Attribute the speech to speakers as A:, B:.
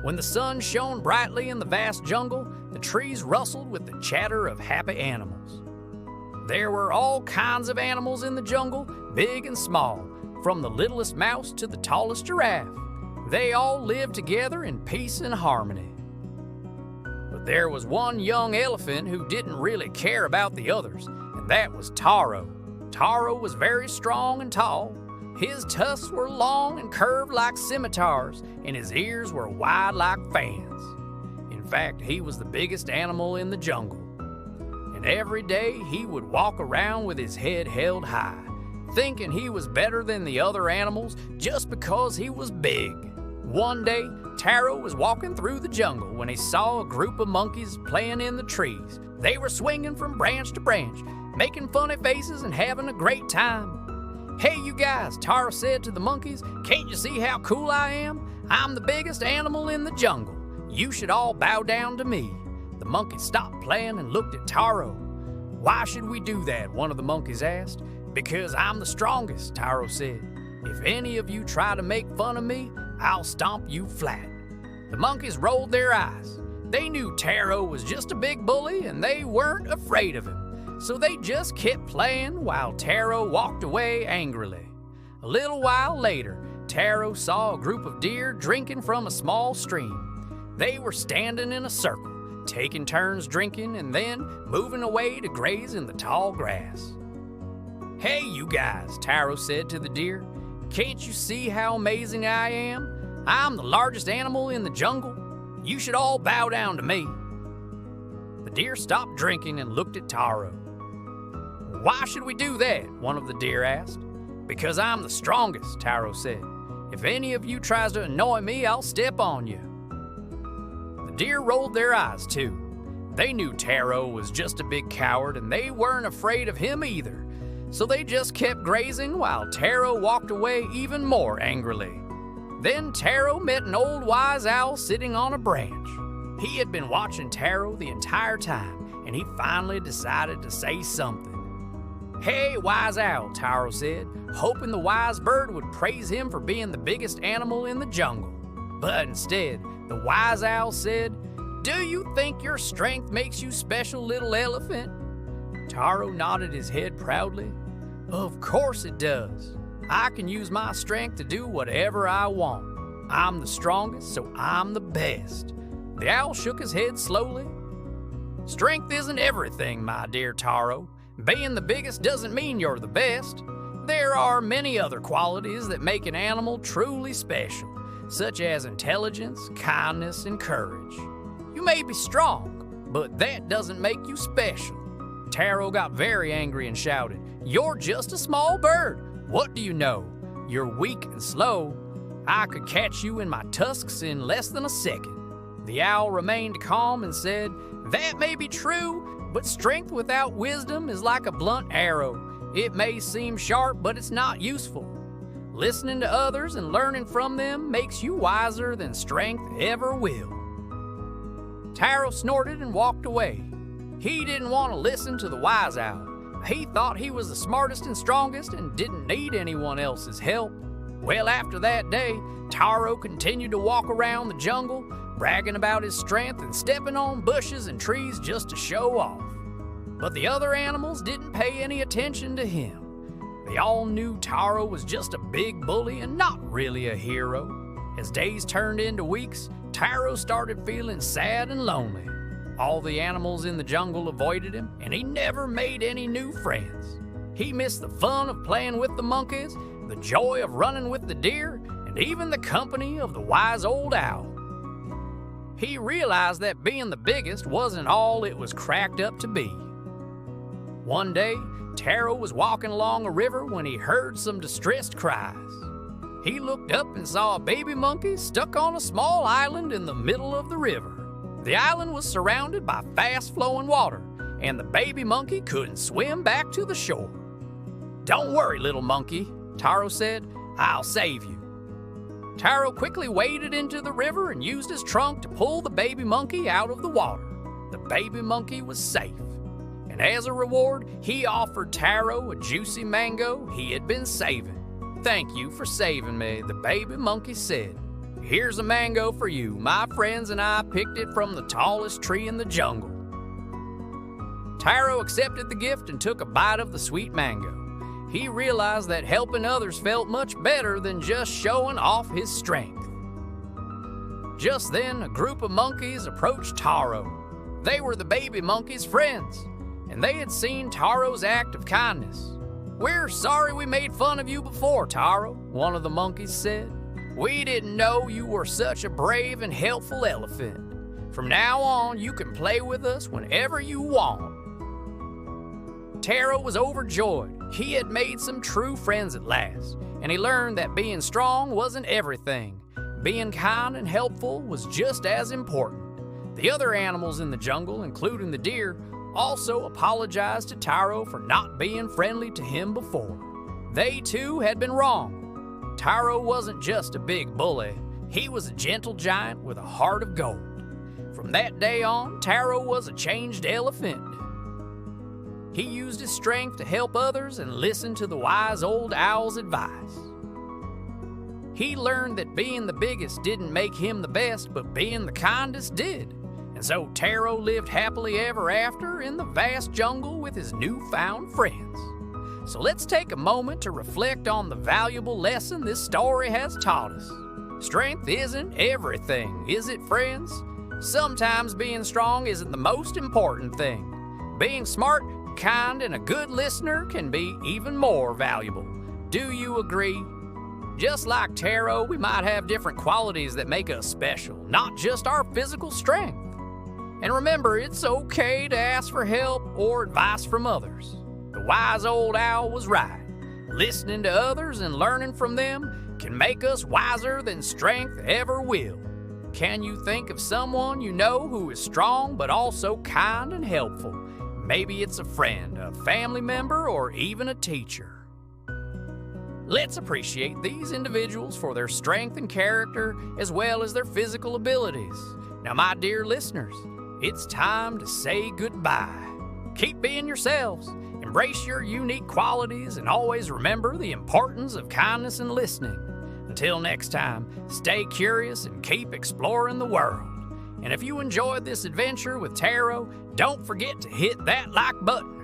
A: When the sun shone brightly in the vast jungle, the trees rustled with the chatter of happy animals. There were all kinds of animals in the jungle, big and small, from the littlest mouse to the tallest giraffe. They all lived together in peace and harmony. But there was one young elephant who didn't really care about the others, and that was Taro. Taro was very strong and tall. His tusks were long and curved like scimitars, and his ears were wide like fans. In fact, he was the biggest animal in the jungle. And every day he would walk around with his head held high, thinking he was better than the other animals just because he was big. One day, Taro was walking through the jungle when he saw a group of monkeys playing in the trees. They were swinging from branch to branch, making funny faces and having a great time. "Hey, you guys," Taro said to the monkeys, "can't you see how cool I am? I'm the biggest animal in the jungle. You should all bow down to me." The monkeys stopped playing and looked at Taro. "Why should we do that?" one of the monkeys asked. "Because I'm the strongest," Taro said. "If any of you try to make fun of me, I'll stomp you flat." The monkeys rolled their eyes. They knew Taro was just a big bully and they weren't afraid of him. So they just kept playing while Taro walked away angrily. A little while later, Taro saw a group of deer drinking from a small stream. They were standing in a circle, taking turns drinking and then moving away to graze in the tall grass. "Hey, you guys," Taro said to the deer, "can't you see how amazing I am? I'm the largest animal in the jungle. You should all bow down to me." The deer stopped drinking and looked at Taro. "Why should we do that?" one of the deer asked. "Because I'm the strongest," Taro said. "If any of you tries to annoy me, I'll step on you." The deer rolled their eyes too. They knew Taro was just a big coward and they weren't afraid of him either. So they just kept grazing while Taro walked away even more angrily. Then Taro met an old wise owl sitting on a branch. He had been watching Taro the entire time, and he finally decided to say something. "Hey, wise owl," Taro said, hoping the wise bird would praise him for being the biggest animal in the jungle. But instead, the wise owl said, "Do you think your strength makes you special, little elephant?" Taro nodded his head proudly. "Of course it does. I can use my strength to do whatever I want. I'm the strongest, so I'm the best." The owl shook his head slowly. "Strength isn't everything, my dear Taro. Being the biggest doesn't mean you're the best. There are many other qualities that make an animal truly special, such as intelligence, kindness, and courage. You may be strong, but that doesn't make you special." Taro got very angry and shouted, "You're just a small bird. What do you know? You're weak and slow. I could catch you in my tusks in less than a second." The owl remained calm and said, "That may be true, but strength without wisdom is like a blunt arrow. It may seem sharp, but it's not useful. Listening to others and learning from them makes you wiser than strength ever will." Taro snorted and walked away. He didn't want to listen to the wise owl. He thought he was the smartest and strongest and didn't need anyone else's help. Well, after that day, Taro continued to walk around the jungle, bragging about his strength and stepping on bushes and trees just to show off. But the other animals didn't pay any attention to him. They all knew Taro was just a big bully and not really a hero. As days turned into weeks, Taro started feeling sad and lonely. All the animals in the jungle avoided him, and he never made any new friends. He missed the fun of playing with the monkeys, the joy of running with the deer, and even the company of the wise old owl. He realized that being the biggest wasn't all it was cracked up to be. One day, Taro was walking along a river when he heard some distressed cries. He looked up and saw a baby monkey stuck on a small island in the middle of the river. The island was surrounded by fast-flowing water, and the baby monkey couldn't swim back to the shore. "Don't worry, little monkey," Taro said. "I'll save you." Taro quickly waded into the river and used his trunk to pull the baby monkey out of the water. The baby monkey was safe. And as a reward, he offered Taro a juicy mango he had been saving. "Thank you for saving me," the baby monkey said. here's a mango for you. My friends and I picked it from the tallest tree in the jungle." Taro accepted the gift and took a bite of the sweet mango. He realized that helping others felt much better than just showing off his strength. Just then, a group of monkeys approached Taro. They were the baby monkey's friends, and they had seen Taro's act of kindness. "We're sorry we made fun of you before, Taro," one of the monkeys said. "We didn't know you were such a brave and helpful elephant. From now on, you can play with us whenever you want." Taro was overjoyed. He had made some true friends at last, and he learned that being strong wasn't everything. Being kind and helpful was just as important. The other animals in the jungle, including the deer, also apologized to Taro for not being friendly to him before. They too had been wrong. Taro wasn't just a big bully. He was a gentle giant with a heart of gold. From that day on, Taro was a changed elephant. He used his strength to help others and listened to the wise old owl's advice. He learned that being the biggest didn't make him the best, but being the kindest did. And so Taro lived happily ever after in the vast jungle with his newfound friends. So let's take a moment to reflect on the valuable lesson this story has taught us. Strength isn't everything, is it, friends? Sometimes being strong isn't the most important thing. Being smart, kind, and a good listener can be even more valuable. Do you agree? Just like Taro, we might have different qualities that make us special, not just our physical strength. And remember, it's okay to ask for help or advice from others. The wise old owl was right. Listening to others and learning from them can make us wiser than strength ever will. Can you think of someone you know who is strong but also kind and helpful? Maybe it's a friend, a family member, or even a teacher. Let's appreciate these individuals for their strength and character as well as their physical abilities. Now, my dear listeners, it's time to say goodbye. Keep being yourselves, embrace your unique qualities, and always remember the importance of kindness and listening. Until next time, stay curious and keep exploring the world. And if you enjoyed this adventure with Taro, don't forget to hit that like button.